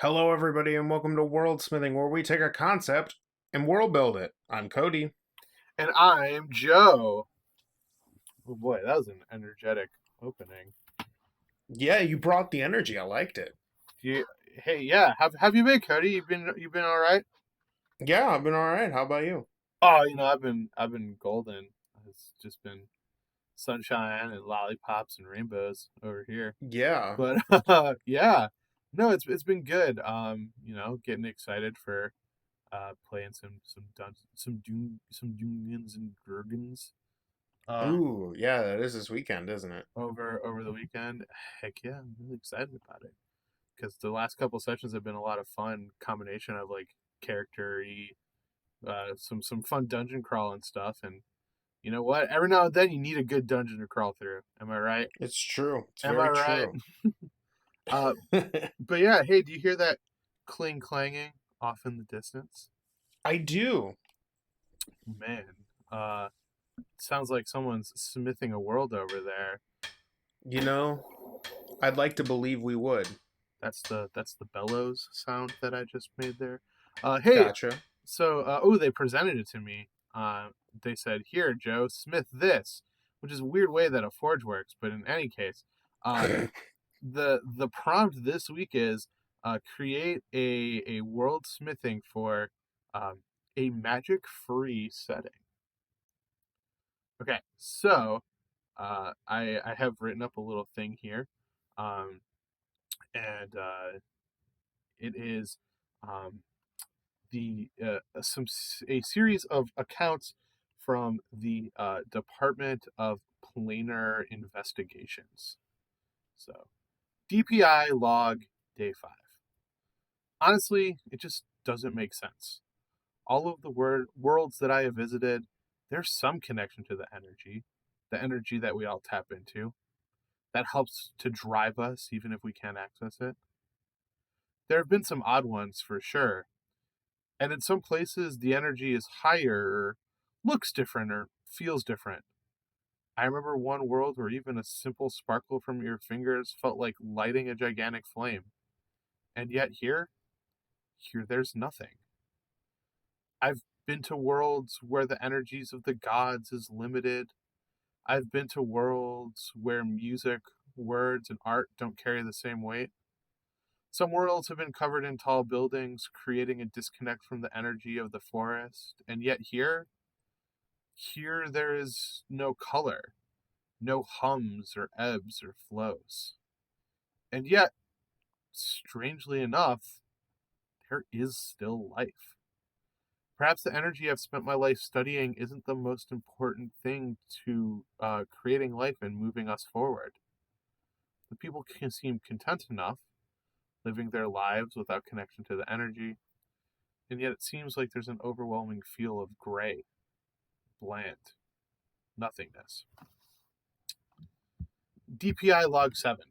Hello, everybody, and welcome to Worldsmithing, where we take a concept and world build it. I'm Cody. And I'm Joe. Oh boy, that was an energetic opening. Yeah, you brought the energy. I liked it. You, hey, yeah, have you been, Cody? You've been all right? Yeah, I've been all right. How about you? Oh, I've been golden. It's just been sunshine and lollipops and rainbows over here. Yeah. But yeah, no, it's been good. Getting excited for playing some Dungeons and Dragons. Uh, Ooh, yeah, that is this weekend, isn't it? over the weekend. Heck yeah, I'm really excited about it. Because the last couple sessions have been a lot of fun combination of like character-y, some fun dungeon crawl and stuff. And you know what? Every now and then you need a good dungeon to crawl through. Am I right? It's true. It's Am I very right? true. Uh, but yeah, hey, do you hear that cling clanging off in the distance? I do. Man, uh, sounds like someone's smithing a world over there. You know, I'd like to believe we would. That's the bellows sound that I just made there. Hey, Gotcha. so, oh, they presented it to me. They said, "Here, Joe, smith this," which is a weird way that a forge works. But in any case, uh, the prompt this week is create a world smithing for um, a magic free setting. Okay, so I have written up a little thing here, um, and it is um, the a series of accounts from the Department of Planar Investigations. So DPI log day 5. Honestly, it just doesn't make sense. All of the worlds that I have visited, there's some connection to the energy that we all tap into, that helps to drive us even if we can't access it. There have been some odd ones for sure, and in some places, the energy is higher, or looks different, or feels different. I remember one world where even a simple sparkle from your fingers felt like lighting a gigantic flame. And yet here there's nothing. I've been to worlds where the energies of the gods is limited. I've been to worlds where music, words, and art don't carry the same weight. Some worlds have been covered in tall buildings, creating a disconnect from the energy of the forest. And yet here there is no color, no hums or ebbs or flows. And yet, strangely enough, there is still life. Perhaps the energy I've spent my life studying isn't the most important thing to creating life and moving us forward. The people can seem content enough, living their lives without connection to the energy, and yet it seems like there's an overwhelming feel of gray, bland, nothingness. DPI Log 7.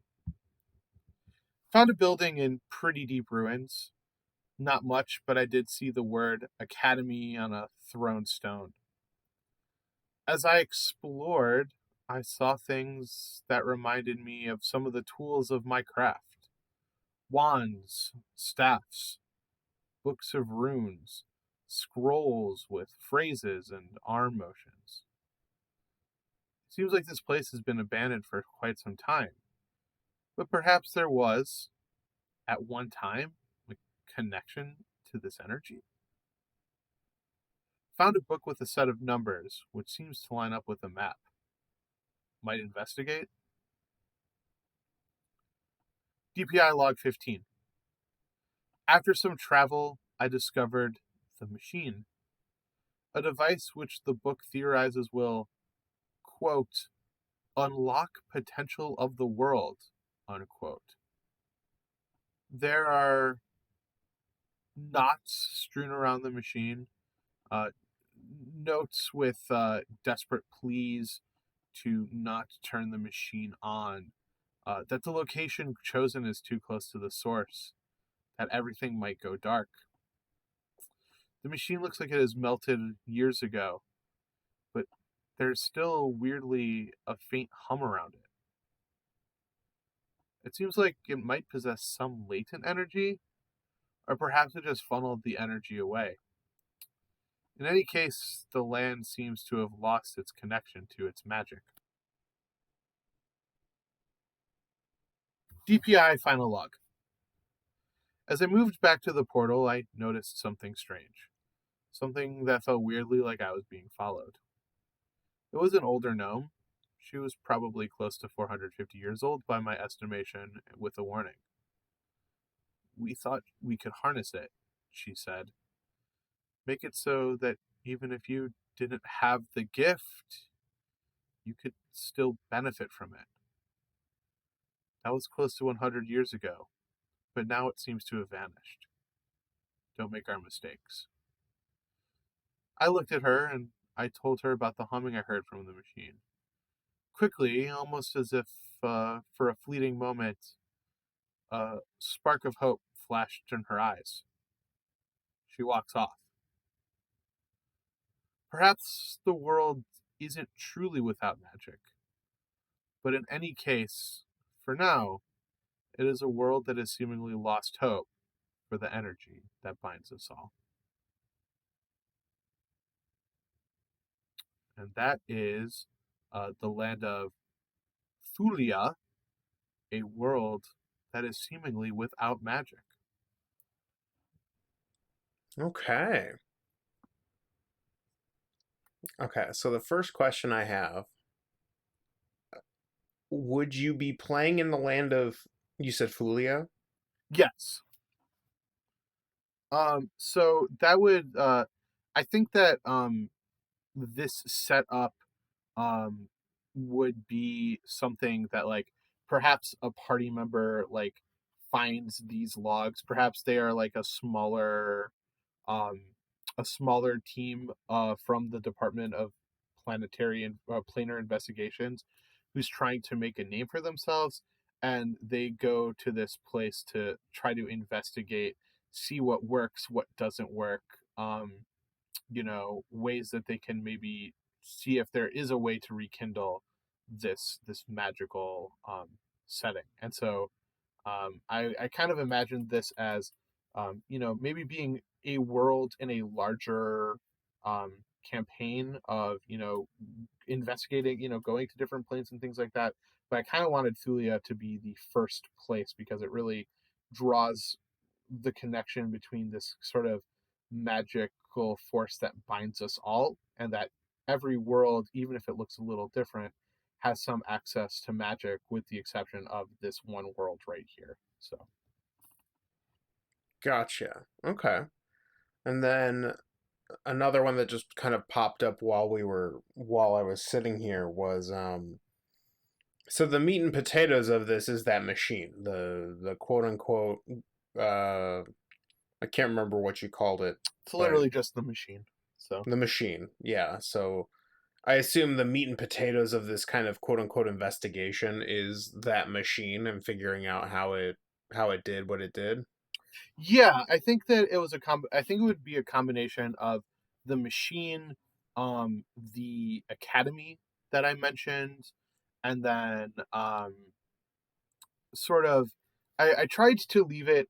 Found a building in pretty deep ruins. Not much, but I did see the word Academy on a thrown stone. As I explored, I saw things that reminded me of some of the tools of my craft: wands, staffs, books of runes, scrolls with phrases and arm motions. Seems like this place has been abandoned for quite some time, but perhaps there was, at one time, a connection to this energy. Found a book with a set of numbers, which seems to line up with a map. Might investigate. DPI Log 15. After some travel, I discovered the machine, a device which the book theorizes will, quote, unlock potential of the world, unquote. There are knots strewn around the machine, uh, notes with desperate pleas to not turn the machine on, that the location chosen is too close to the source, that everything might go dark. The machine looks like it has melted years ago, but there's still weirdly a faint hum around it. It seems like it might possess some latent energy, or perhaps it just funneled the energy away. In any case, the land seems to have lost its connection to its magic. DPI final log. As I moved back to the portal, I noticed something strange. Something that felt weirdly like I was being followed. It was an older gnome. She was probably close to 450 years old by my estimation, with a warning. We thought we could harness it, she said. Make it so that even if you didn't have the gift, you could still benefit from it. That was close to 100 years ago, but now it seems to have vanished. Don't make our mistakes. I looked at her and I told her about the humming I heard from the machine. Quickly, almost as if for a fleeting moment, a spark of hope flashed in her eyes. She walks off. Perhaps the world isn't truly without magic, but in any case, for now, it is a world that has seemingly lost hope for the energy that binds us all. And that is the land of Thulia, a world that is seemingly without magic. Okay. Okay. So the first question I have, would you be playing in the land of, you said Fulia? Yes. So that would I think that this setup um would be something that like perhaps a party member like finds these logs. Perhaps they are like um a smaller team from the Department of Planetary and Planar Investigations who's trying to make a name for themselves, and they go to this place to try to investigate, see what works, what doesn't work, ways that they can maybe see if there is a way to rekindle this magical setting. And so I kind of imagined this as maybe being a world in a larger campaign of investigating, going to different planes and things like that. But I kind of wanted Thulia to be the first place because it really draws the connection between this sort of magical force that binds us all, and that every world, even if it looks a little different, has some access to magic, with the exception of this one world right here. So, Gotcha. Okay. And then another one that just kind of popped up while I was sitting here was so the meat and potatoes of this is that machine, the quote unquote uh I can't remember what you called it, it's but literally just the machine. So, the machine. Yeah. So I assume the meat and potatoes of this kind of quote unquote investigation is that machine and figuring out how it did what it did. yeah, I think that it was I think it would be a combination of the machine, the academy that I mentioned, and then sort of I tried to leave it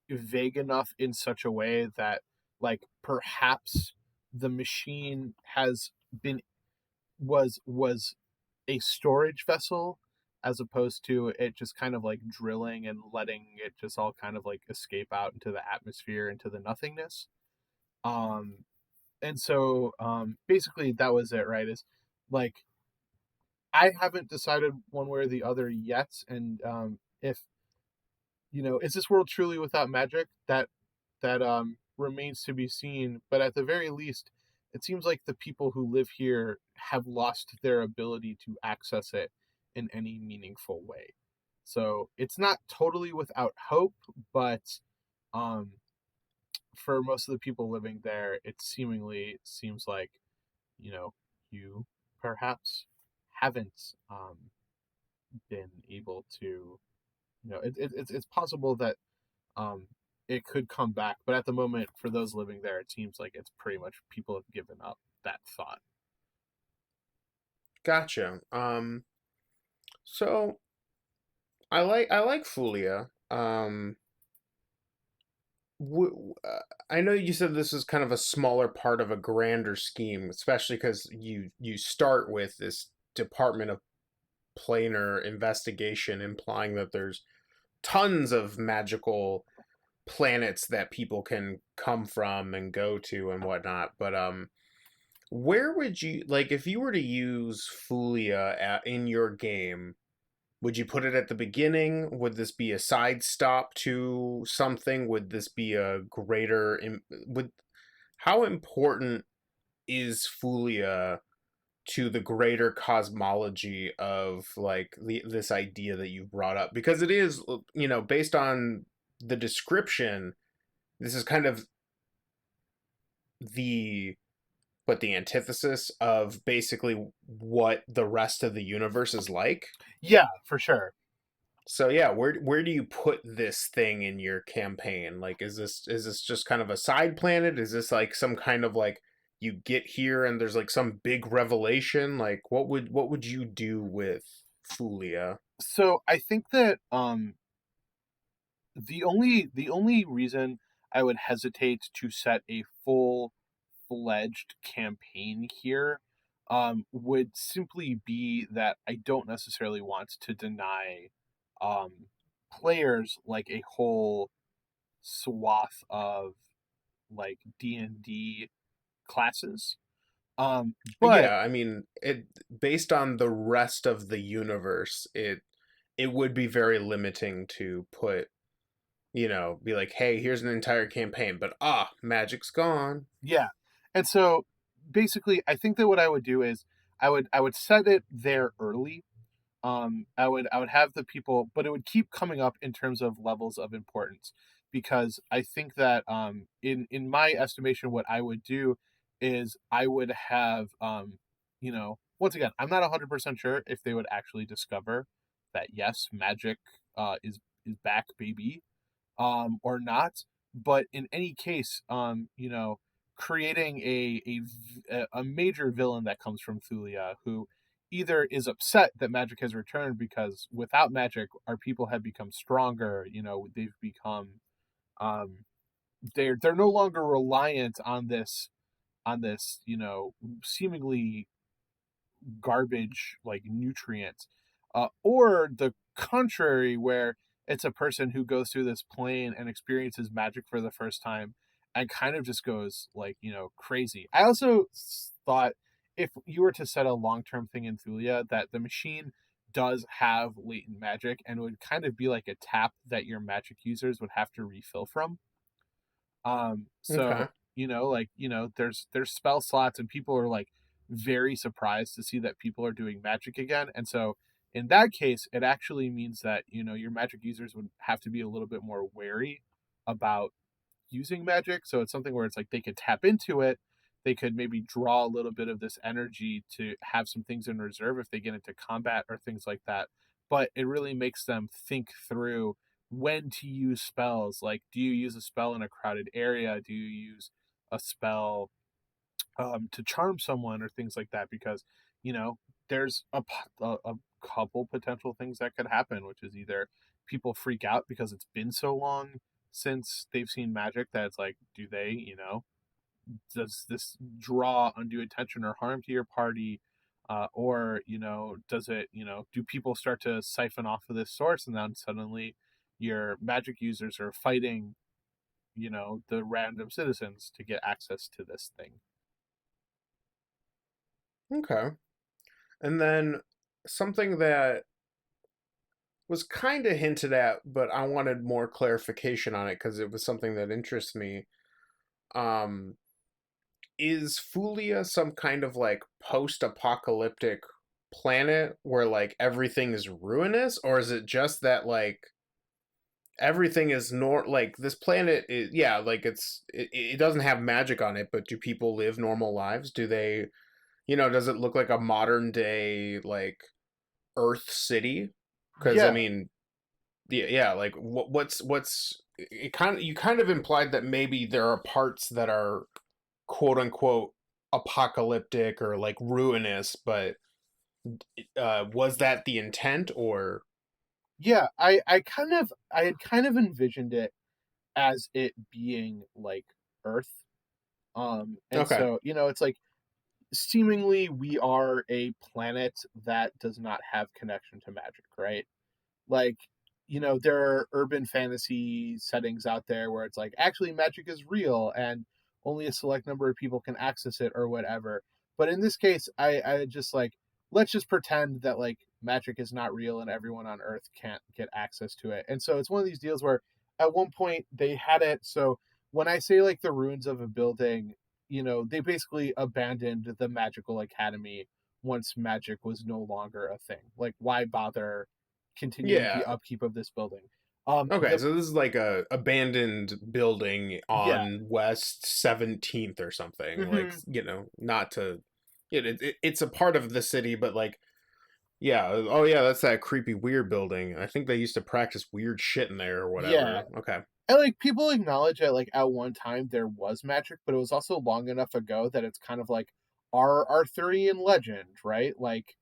vague enough in such a way that like perhaps the machine has been was a storage vessel, as opposed to it just kind of like drilling and letting it just all kind of like escape out into the atmosphere, into the nothingness. Um and so basically that was it, right? Is like I haven't decided one way or the other yet, and if is this world truly without magic? That remains to be seen. But at the very least, it seems like the people who live here have lost their ability to access it in any meaningful way. So it's not totally without hope, but um, for most of the people living there, it seemingly seems like you know you perhaps haven't been able to. It's possible that um, it could come back. But at the moment, for those living there, it seems like it's pretty much people have given up that thought. Gotcha. So I like Fulia. I know you said this is kind of a smaller part of a grander scheme, especially because you start with this Department of Planar Investigation, implying that there's tons of magical planets that people can come from and go to and whatnot. But where would you like if you were to use Fulia in your game? Would you put it at the beginning? Would this be a side stop to something? Would this be a greater? Would how important is Fulia to the greater cosmology of like this idea that you brought up? Because it is, based on the description, this is kind of the the antithesis of basically what the rest of the universe is like. Yeah, for sure. So yeah, where do you put this thing in your campaign? Like, is this just kind of a side planet? Is this like some kind of like you get here and there's like some big revelation? Like, what would you do with Fulia? So I think that the only reason I would hesitate to set a full fledged campaign here would simply be that I don't necessarily want to deny um, players like a whole swath of like D&D classes. But Yeah, I mean, it based on the rest of the universe, it would be very limiting to put, be like, hey, here's an entire campaign, but magic's gone. yeah. And so basically I think that what I would do is I would set it there early. I would have the people, but it would keep coming up in terms of levels of importance, because I think that in my estimation, what I would do is I would have once again, I'm not 100% sure if they would actually discover that yes, magic is back, baby, or not. But in any case, creating a major villain that comes from Thulia, who either is upset that magic has returned because without magic, our people have become stronger. They've become um, they're no longer reliant on this seemingly garbage like nutrient, or the contrary, where it's a person who goes through this plane and experiences magic for the first time and kind of just goes like crazy. I also thought if you were to set a long-term thing in Thulia, that the machine does have latent magic and would kind of be like a tap that your magic users would have to refill from. Okay. So like there's spell slots, and people are like very surprised to see that people are doing magic again. And so in that case, it actually means that your magic users would have to be a little bit more wary about using magic. So it's something where it's like they could tap into it. They could maybe draw a little bit of this energy to have some things in reserve if they get into combat or things like that. But it really makes them think through when to use spells. Like, do you use a spell in a crowded area? Do you use a spell to charm someone or things like that? Because you know there's a couple potential things that could happen, which is either people freak out because it's been so long since they've seen magic that it's like, do they, does this draw undue attention or harm to your party? Or does it, do people start to siphon off of this source, and then suddenly your magic users are fighting, the random citizens to get access to this thing? Okay. And then something that was kind of hinted at, but I wanted more clarification on it because it was something that interests me. Um, is Fulia some kind of like post-apocalyptic planet where like everything is ruinous, or is it just that like everything is like this planet is, yeah, like it doesn't have magic on it, but do people live normal lives? Do they, does it look like a modern day like Earth city? Because I Yeah, mean, yeah, like what's it kind of, you kind of implied that maybe there are parts that are quote unquote apocalyptic or like ruinous, but was that the intent or? yeah. I had kind of envisioned it as it being like Earth. And Okay. so, it's like seemingly we are a planet that does not have connection to magic, right? Like, there are urban fantasy settings out there where it's like actually magic is real and only a select number of people can access it or whatever. But in this case, I just like, let's just pretend that like magic is not real and everyone on Earth can't get access to it. And so it's one of these deals where at one point they had it. So when I say like the ruins of a building, they basically abandoned the magical academy once magic was no longer a thing. Like, why bother continuing Yeah. the upkeep of this building? Okay, The so this is like a abandoned building Yeah, on West 17th or something. Like, hmm not to it's a part of the city, but like yeah, oh yeah, that's that creepy weird building. I think they used to practice weird shit in there or yeah, whatever. Okay. and like people acknowledge that like at one time there was magic, but it was also long enough ago that it's kind of like our Arthurian legend, right? Like,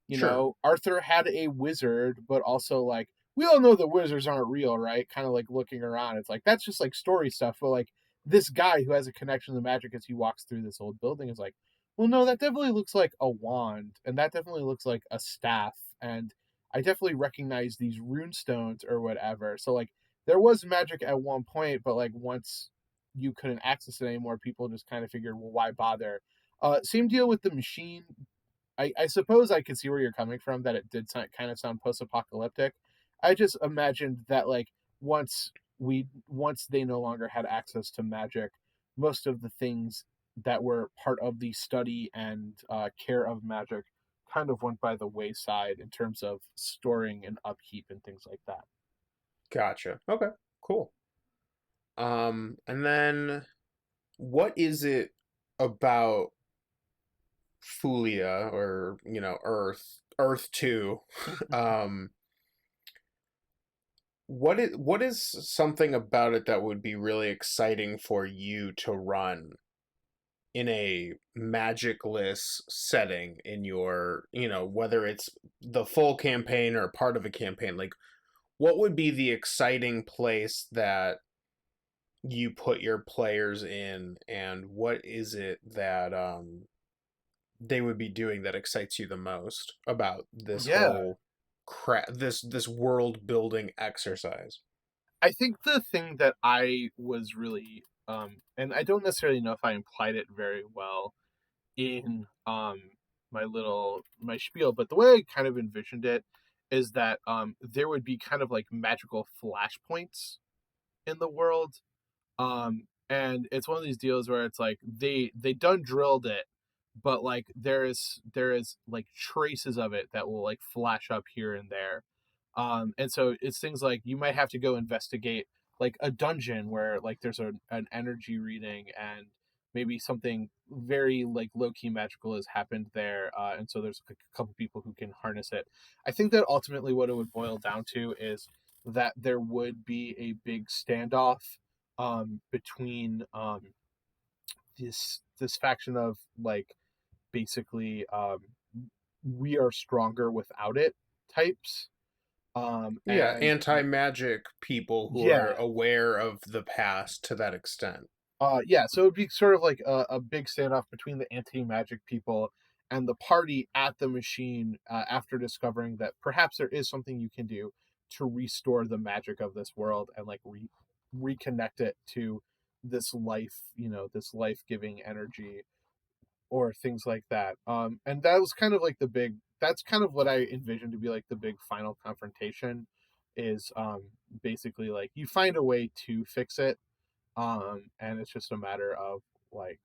Sure. Arthur had a wizard, but also like we all know that wizards aren't real, right? Kind of like looking around, it's like that's just like story stuff. But like this guy who has a connection to magic as he walks through this old building is like, well, no, that definitely looks like a wand, and that definitely looks like a staff, and I definitely recognize these rune stones or whatever. So like there was magic at one point, but like once you couldn't access it anymore, people just kind of figured, well, why bother? Same deal with the machine. I suppose I could see where you're coming from, that it did kind of sound post-apocalyptic. I just imagined that like once they no longer had access to magic, most of the things that were part of the study and care of magic kind of went by the wayside in terms of storing and upkeep and things like that. Gotcha. Okay. Cool. And then what is it about Fulia or, Earth 2? Um what is something about it that would be really exciting for you to run in a magicless setting in your, whether it's the full campaign or part of a campaign? Like, what would be the exciting place that you put your players in, and what is it that they would be doing that excites you the most about this Yeah, whole this world building exercise? I think the thing that I was really and I don't necessarily know if I implied it very well in my spiel, but the way I kind of envisioned it is that there would be kind of like magical flashpoints in the world. And it's one of these deals where it's like they done drilled it, but like there is like traces of it that will like flash up here and there. And so it's things like you might have to go investigate like a dungeon where like there's an energy reading, and maybe something very like low-key magical has happened there, and so there's like a couple people who can harness it. I think that ultimately what it would boil down to is that there would be a big standoff between this faction of like basically we are stronger without it types. Yeah, And anti-magic people who yeah, are aware of the past to that extent. yeah, so it'd be sort of like a big standoff between the anti-magic people and the party at the machine, after discovering that perhaps there is something you can do to restore the magic of this world and like reconnect it to this life, this life-giving energy or things like that. And that was kind of like that's kind of what I envisioned to be like the big final confrontation is basically like you find a way to fix it, and it's just a matter of like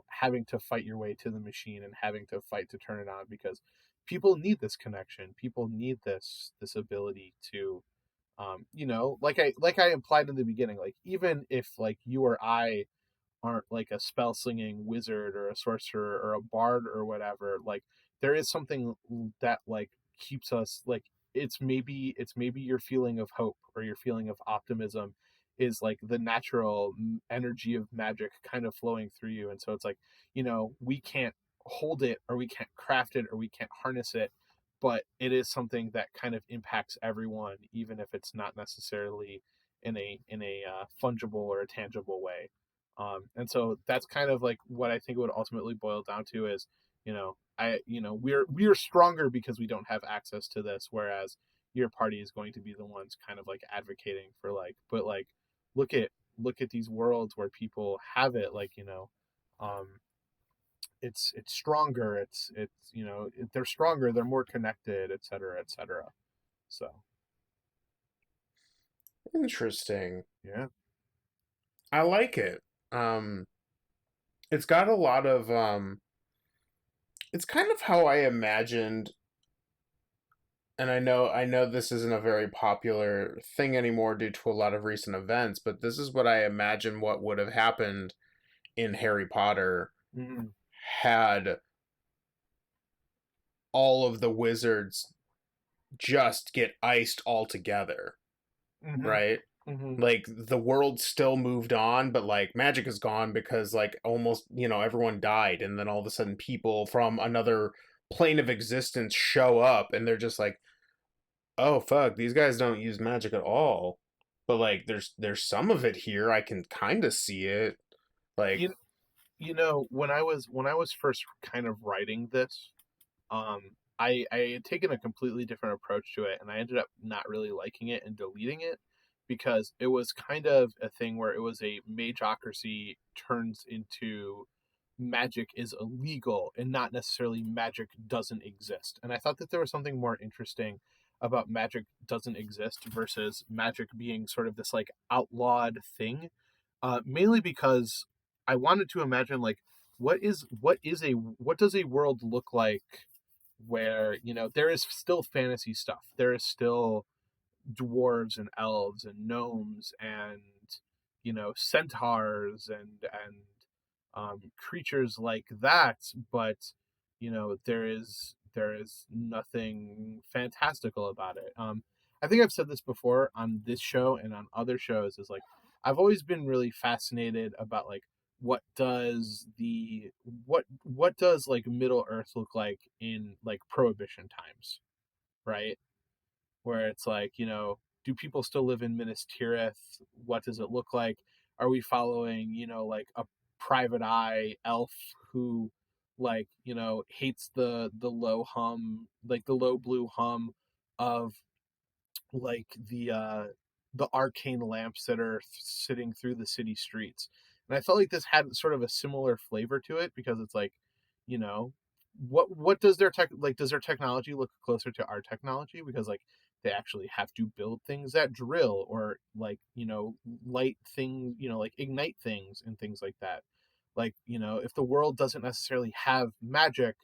having to fight your way to the machine and having to fight to turn it on, because people need this connection, people need this ability to like I implied in the beginning, like even if like you or I aren't like a spell slinging wizard or a sorcerer or a bard or whatever, like there is something that like keeps us like it's maybe your feeling of hope or your feeling of optimism is like the natural energy of magic kind of flowing through you. And so it's like, we can't hold it or we can't craft it or we can't harness it, but it is something that kind of impacts everyone, even if it's not necessarily in a fungible or a tangible way. And so that's kind of like what I think it would ultimately boil down to is, we're stronger because we don't have access to this, whereas your party is going to be the ones kind of like advocating for like, but like look at look at these worlds where people have it, like, um it's stronger, they're stronger, they're more connected, etc., etc. So Interesting. yeah. I like it. Um, it's got a lot of it's kind of how I imagined, and I know this isn't a very popular thing anymore due to a lot of recent events, but this is what I imagine what would have happened in Harry Potter Hmm. had all of the wizards just get iced altogether, Hmm. right? Hmm. Like the world still moved on, but like magic is gone because like almost, everyone died, and then all of a sudden people from another plane of existence show up and they're just like, "Oh fuck, these guys don't use magic at all." But like there's some of it here. I can kind of see it. Like, you, when I was first kind of writing this, I had taken a completely different approach to it, and I ended up not really liking it and deleting it because it was kind of a thing where it was a magocracy turns into magic is illegal and not necessarily magic doesn't exist. And I thought that there was something more interesting about magic doesn't exist versus magic being sort of this like outlawed thing, mainly because I wanted to imagine like what does a world look like where there is still fantasy stuff, there is still dwarves and elves and gnomes and centaurs and creatures like that, but there is nothing fantastical about it. I think I've said this before on this show and on other shows, is like I've always been really fascinated about like what does like Middle Earth look like in like Prohibition times, right? Where it's like, do people still live in Minas Tirith? What does it look like? Are we following, like a private eye elf who like, hates the low hum, like the low blue hum of like the arcane lamps that are sitting through the city streets. And I felt like this had sort of a similar flavor to it because it's like, you know, what does their tech like does their technology look closer to our technology, because like they actually have to build things that drill or like, light things, like ignite things and things like that. Like, if the world doesn't necessarily have magic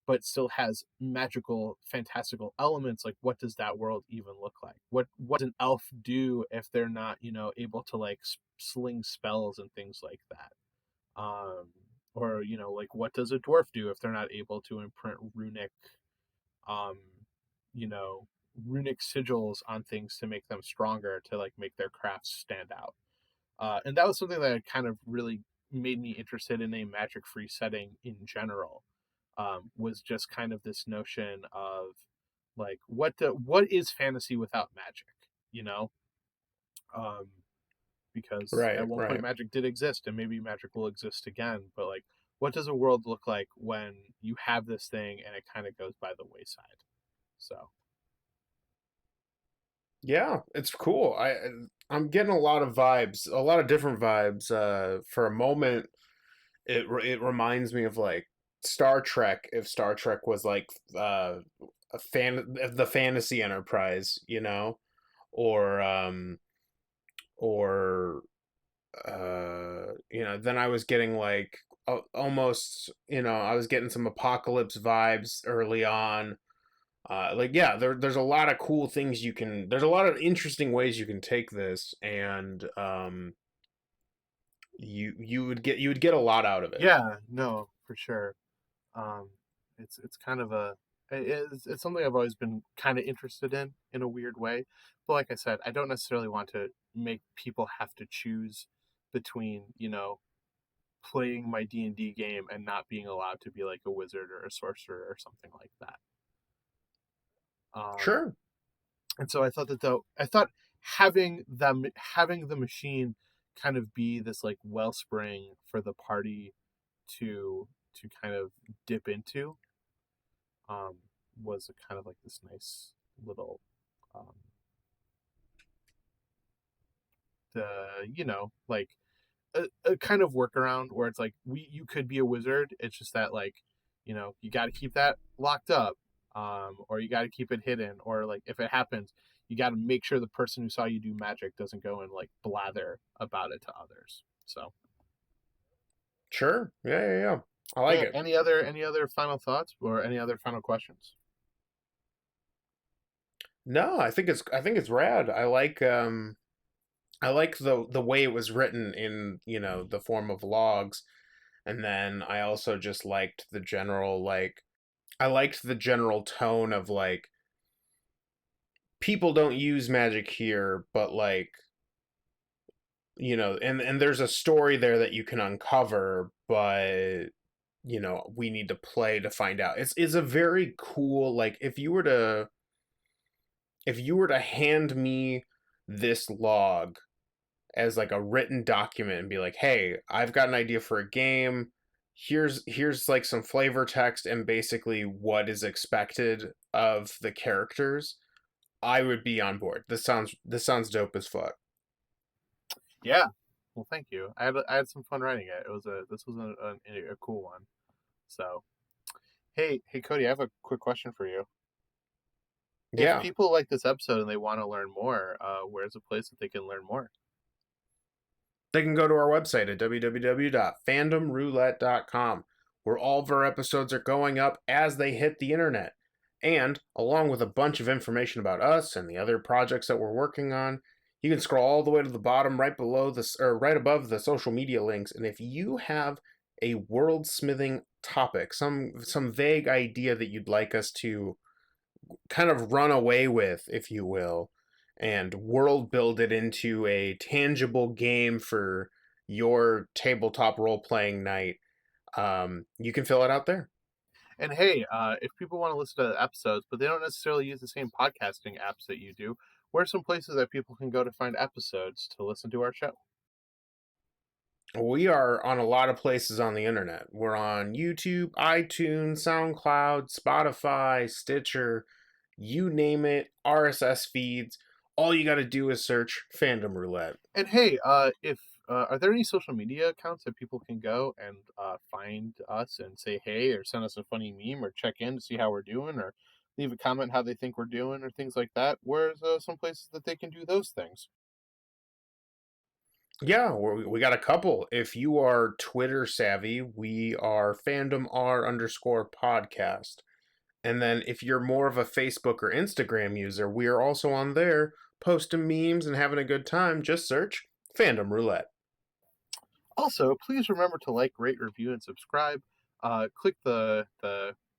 but still has magical, fantastical elements, like what does that world even look like? What does an elf do if they're not, able to like sling spells and things like that? Or like what does a dwarf do if they're not able to imprint um, you know, runic sigils on things to make them stronger, to like make their crafts stand out? And that was something that kind of really made me interested in a magic free setting in general. Was just kind of this notion of like what is fantasy without magic, you know? Um, because right, at one point right. magic did exist and maybe magic will exist again, but like what does a world look like when you have this thing and it kind of goes by the wayside? So Yeah, it's cool. I'm getting a lot of vibes, a lot of different vibes. For a moment, it reminds me of like Star Trek. If Star Trek was like the fantasy enterprise, or or then I was getting like almost, I was getting some apocalypse vibes early on. Like, yeah, there's a lot of cool things there's a lot of interesting ways you can take this, and you would get a lot out of it. yeah, no, for sure. Um, it's kind of it's something I've always been kind of interested in a weird way. But like I said, I don't necessarily want to make people have to choose between playing my D&D game and not being allowed to be like a wizard or a sorcerer or something like that. Um, Sure. and so I thought having the machine kind of be this like wellspring for the party to kind of dip into, um, was a kind of like this nice little, um, the like a kind of workaround where it's like you could be a wizard. It's just that like you got to keep that locked up, or you got to keep it hidden, or like if it happens, you got to make sure the person who saw you do magic doesn't go and like blather about it to others. So Sure. Yeah, yeah, yeah. I like yeah, it. any other final thoughts or any other final questions? No, I think it's rad. I like the way it was written in, the form of logs. And then I also just liked the general I liked the general tone of like people don't use magic here, but like, and there's a story there that you can uncover, but we need to play to find out. It's a very cool, like if you were to hand me this log as like a written document and be like, "Hey, I've got an idea for a game. Here's like some flavor text and basically what is expected of the characters." I would be on board. This sounds dope as fuck. Yeah. Well, thank you. I had some fun writing it. This was a cool one. So hey Cody, I have a quick question for you. If Yeah. people like this episode and they want to learn more, where's a place that they can learn more? They can go to our website at www.fandomroulette.com, where all of our episodes are going up as they hit the internet. And along with a bunch of information about us and the other projects that we're working on, you can scroll all the way to the bottom right below this or right above the social media links. And if you have a world-smithing topic, some vague idea that you'd like us to kind of run away with, if you will, and world build it into a tangible game for your tabletop role playing night, you can fill it out there. And hey, if people want to listen to the episodes, but they don't necessarily use the same podcasting apps that you do, where are some places that people can go to find episodes to listen to our show? We are on a lot of places on the internet. We're on YouTube, iTunes, SoundCloud, Spotify, Stitcher, you name it, RSS feeds. All you got to do is search Fandom Roulette. And hey, if are there any social media accounts that people can go and find us and say hey, or send us a funny meme, or check in to see how we're doing, or leave a comment how they think we're doing, or things like that? Where's some places that they can do those things? Yeah, we got a couple. If you are Twitter savvy, we are fandom r underscore podcast. And then if you're more of a Facebook or Instagram user, we are also on there posting memes and having a good time. Just search Fandom Roulette. Also, please remember to like, rate, review, and subscribe. Click the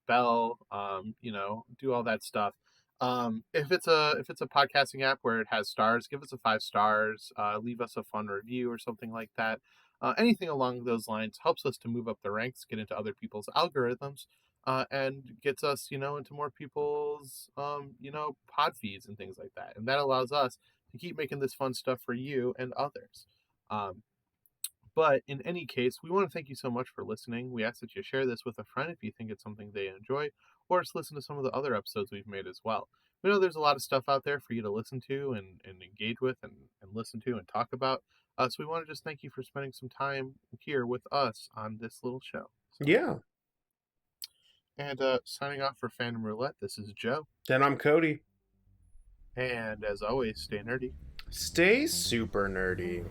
bell. Do all that stuff. If it's a podcasting app where it has stars, give us a 5 stars. Leave us a fun review or something like that. Anything along those lines helps us to move up the ranks, get into other people's algorithms, and gets us, into more people's, pod feeds and things like that. And that allows us to keep making this fun stuff for you and others. Um, but in any case, we want to thank you so much for listening. We ask that you share this with a friend if you think it's something they enjoy, or just listen to some of the other episodes we've made as well. We know there's a lot of stuff out there for you to listen to and engage with and listen to and talk about. So we want to just thank you for spending some time here with us on this little show. So, Yeah. and signing off for Fandom Roulette, this is Joe. Then I'm Cody. And as always, stay nerdy. Stay super nerdy.